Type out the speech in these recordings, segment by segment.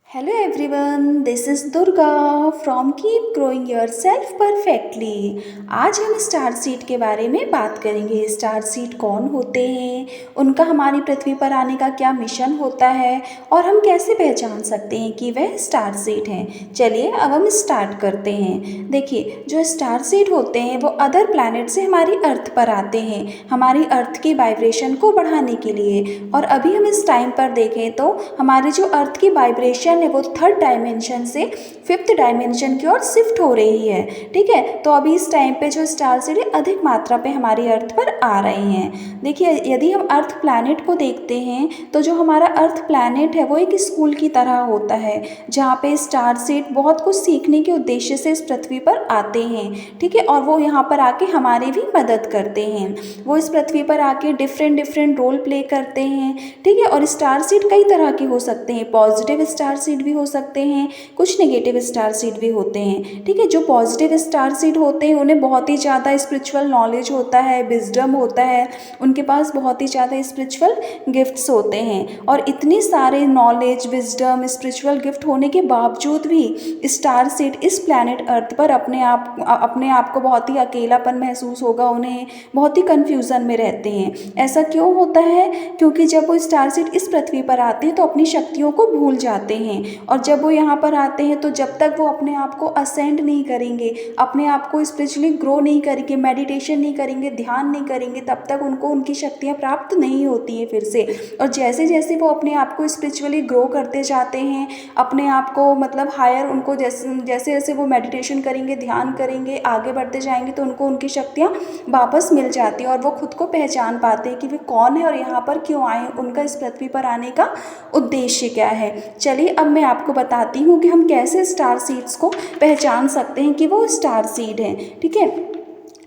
Hello everyone, this is Durga from Keep Growing Yourself Perfectly। आज हम star seed के बारे में बात करेंगे। स्टार सीड कौन होते हैं, उनका हमारी पृथ्वी पर आने का क्या मिशन होता है और हम कैसे पहचान सकते हैं कि वह स्टार सीड हैं। चलिए अब हम स्टार्ट करते हैं। देखिए, जो स्टार सीड होते हैं वो अदर प्लैनेट से हमारी अर्थ पर आते हैं, हमारी अर्थ की वाइब्रेशन को बढ़ाने के लिए। और अभी हम इस टाइम पर देखें तो हमारी जो अर्थ की वाइब्रेशन है वो थर्ड डायमेंशन से फिफ्थ डायमेंशन की ओर शिफ्ट हो रही है। ठीक है, तो अभी इस टाइम पे जो स्टार सीड अधिक मात्रा पे हमारी अर्थ पर आ रहे हैं। देखिए, यदि हम अर्थ प्लैनेट को देखते हैं तो जो हमारा अर्थ प्लैनेट है वो एक स्कूल की तरह होता है, जहाँ पे स्टार सीड बहुत कुछ सीखने के उद्देश्य से इस पृथ्वी पर आते हैं। ठीक है, और वो यहाँ पर आके हमारी भी मदद करते हैं। वो इस पृथ्वी पर आके डिफरेंट डिफरेंट रोल प्ले करते हैं। ठीक है, और स्टार सीड कई तरह के हो सकते हैं। पॉजिटिव स्टार सीड भी हो सकते हैं, कुछ नेगेटिव स्टार सीड भी होते हैं। ठीक है, जो पॉजिटिव स्टार सीड होते हैं उन्हें बहुत ही ज़्यादा स्पिरिचुअल नॉलेज होता है, विजडम होता है, उनके पास बहुत ही ज़्यादा स्पिरिचुअल गिफ्ट्स होते हैं। और इतने सारे नॉलेज, विजडम, स्पिरिचुअल गिफ्ट होने के बावजूद भी स्टार सीड इस प्लैनेट अर्थ पर अपने आप को बहुत ही अकेलापन महसूस होगा, उन्हें बहुत ही कन्फ्यूज़न में रहते हैं। ऐसा क्यों होता है? क्योंकि जब वो स्टार सीड इस पृथ्वी पर आते हैं तो अपनी शक्तियों को भूल जाते हैं। और जब वो यहाँ पर आते हैं तो जब तक वो अपने आप को असेंड नहीं करेंगे, अपने आप को स्पिरिचुअली ग्रो नहीं करेंगे, मेडिटेशन नहीं करेंगे, ध्यान नहीं करेंगे, तब तक उनको उनकी शक्तियाँ प्राप्त नहीं होती हैं फिर से। और जैसे जैसे वो अपने आप को स्पिरिचुअली ग्रो करते जाते हैं, अपने आप को मतलब हायर, उनको जैसे जैसे जैसे वो मेडिटेशन करेंगे, ध्यान करेंगे, आगे बढ़ते जाएंगे तो उनको उनकी शक्तियाँ वापस मिल जाती हैं और वो खुद को पहचान पाते हैं कि वे कौन है और यहाँ पर क्यों आए हैं, उनका इस पृथ्वी पर आने का उद्देश्य क्या है। चलिए अब मैं आपको बताती हूँ कि हम कैसे स्टार सीड्स को पहचान सकते हैं कि वो स्टार सीड हैं। ठीक है,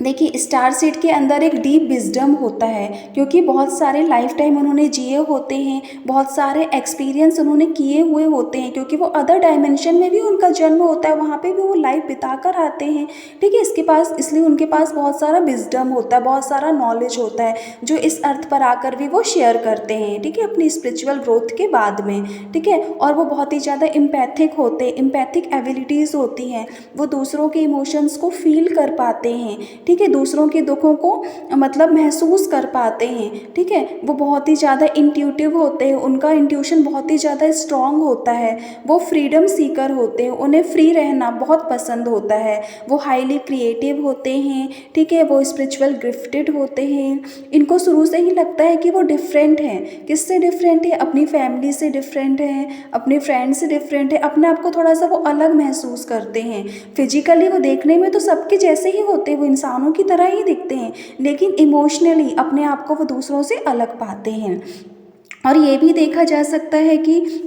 देखिए, स्टार सीड के अंदर एक डीप विजडम होता है, क्योंकि बहुत सारे लाइफ टाइम उन्होंने जिए होते हैं, बहुत सारे एक्सपीरियंस उन्होंने किए हुए होते हैं, क्योंकि वो अदर डायमेंशन में भी उनका जन्म होता है, वहाँ पे भी वो लाइफ बिता कर आते हैं। ठीक है, इसलिए उनके पास बहुत सारा विजडम होता है, बहुत सारा नॉलेज होता है, जो इस अर्थ पर आकर भी वो शेयर करते हैं। ठीक है, अपनी स्पिरिचुअल ग्रोथ के बाद में। ठीक है, और वो बहुत ही ज़्यादा इम्पैथिक होते हैं, इम्पैथिक एबिलिटीज़ होती हैं, वो दूसरों के इमोशंस को फील कर पाते हैं। ठीक है, दूसरों के दुखों को मतलब महसूस कर पाते हैं। ठीक है, वो बहुत ही ज़्यादा इंट्यूटिव होते हैं, उनका इंट्यूशन बहुत ही ज़्यादा स्ट्रॉन्ग होता है। वो फ्रीडम सीकर होते हैं, उन्हें फ्री रहना बहुत पसंद होता है। वो हाईली क्रिएटिव होते हैं। ठीक है, वो स्पिरिचुअल गिफ्टेड होते हैं। इनको शुरू से ही लगता है कि वो डिफरेंट हैं। किससे डिफरेंट है? अपनी फैमिली से डिफरेंट है, अपने फ्रेंड से डिफरेंट है, अपने आप को थोड़ा सा वो अलग महसूस करते हैं। फिजिकली वो देखने में तो सबके जैसे ही होते हैं, वो इंसानों की तरह ही दिखते हैं, लेकिन इमोशनली अपने आप को वो दूसरों से अलग पाते हैं। और ये भी देखा जा सकता है कि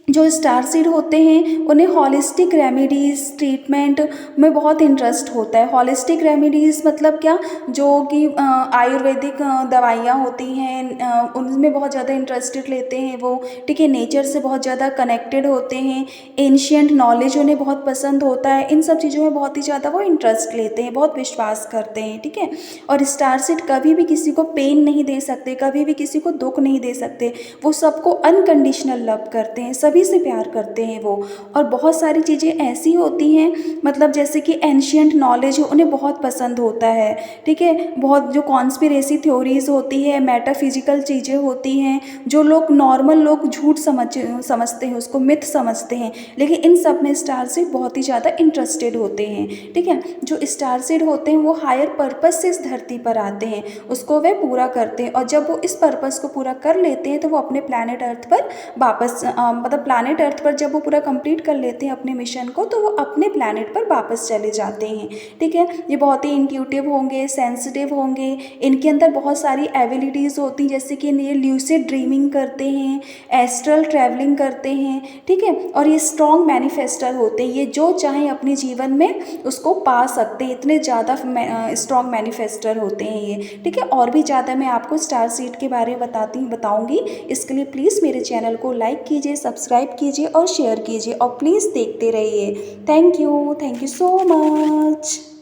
जो स्टार सीड होते हैं उन्हें हॉलिस्टिक रेमेडीज़ ट्रीटमेंट में बहुत इंटरेस्ट होता है। हॉलिस्टिक रेमेडीज़ मतलब क्या? जो कि आयुर्वेदिक दवाइयाँ होती हैं, उनमें बहुत ज़्यादा इंटरेस्टेड लेते हैं वो। ठीक है, नेचर से बहुत ज़्यादा कनेक्टेड होते हैं, एंशियंट नॉलेज उन्हें बहुत पसंद होता है, इन सब चीज़ों में बहुत ही ज़्यादा वो इंटरेस्ट लेते हैं, बहुत विश्वास करते हैं। ठीक है, और स्टार सीड कभी भी किसी को पेन नहीं दे सकते, कभी भी किसी को दुख नहीं दे सकते। वो सबको अनकंडीशनल लव करते हैं, सभी से प्यार करते हैं वो। और बहुत सारी चीज़ें ऐसी होती हैं, मतलब जैसे कि एंशियंट नॉलेज उन्हें बहुत पसंद होता है। ठीक है, बहुत जो कॉन्स्पिरेसी थ्योरीज होती है, मेटाफिजिकल चीज़ें होती हैं, जो लोग नॉर्मल लोग झूठ समझते हैं, उसको मिथ समझते हैं, लेकिन इन सब में स्टार सीड बहुत ही ज़्यादा इंटरेस्टेड होते हैं। ठीक है, जो स्टार सीड होते हैं वो हायर पर्पस से इस धरती पर आते हैं, उसको वे पूरा करते हैं। और जब वो इस पर्पस को पूरा कर लेते हैं तो वो अपने प्लैनेट अर्थ पर वापस मतलब प्लैनेट अर्थ पर जब वो पूरा कंप्लीट कर लेते हैं अपने मिशन को, तो वो अपने प्लैनेट पर वापस चले जाते हैं। ठीक है, ये बहुत ही इंट्यूटिव होंगे, सेंसिटिव होंगे, इनके अंदर बहुत सारी एबिलिटीज़ होती हैं, जैसे कि ये ल्यूसिड ड्रीमिंग करते हैं, एस्ट्रल ट्रैवलिंग करते हैं। ठीक है, और ये स्ट्रॉन्ग मैनिफेस्टर होते हैं, ये जो चाहें अपने जीवन में उसको पा सकते हैं, इतने ज़्यादा स्ट्रॉन्ग मैनिफेस्टर होते हैं ये। ठीक है, और भी ज़्यादा मैं आपको स्टार सीड के बारे में बताऊँगी। इसके लिए प्लीज़ मेरे चैनल को लाइक कीजिए, सब्सक्राइब कीजिए और शेयर कीजिए, और प्लीज़ देखते रहिए। Thank you so much.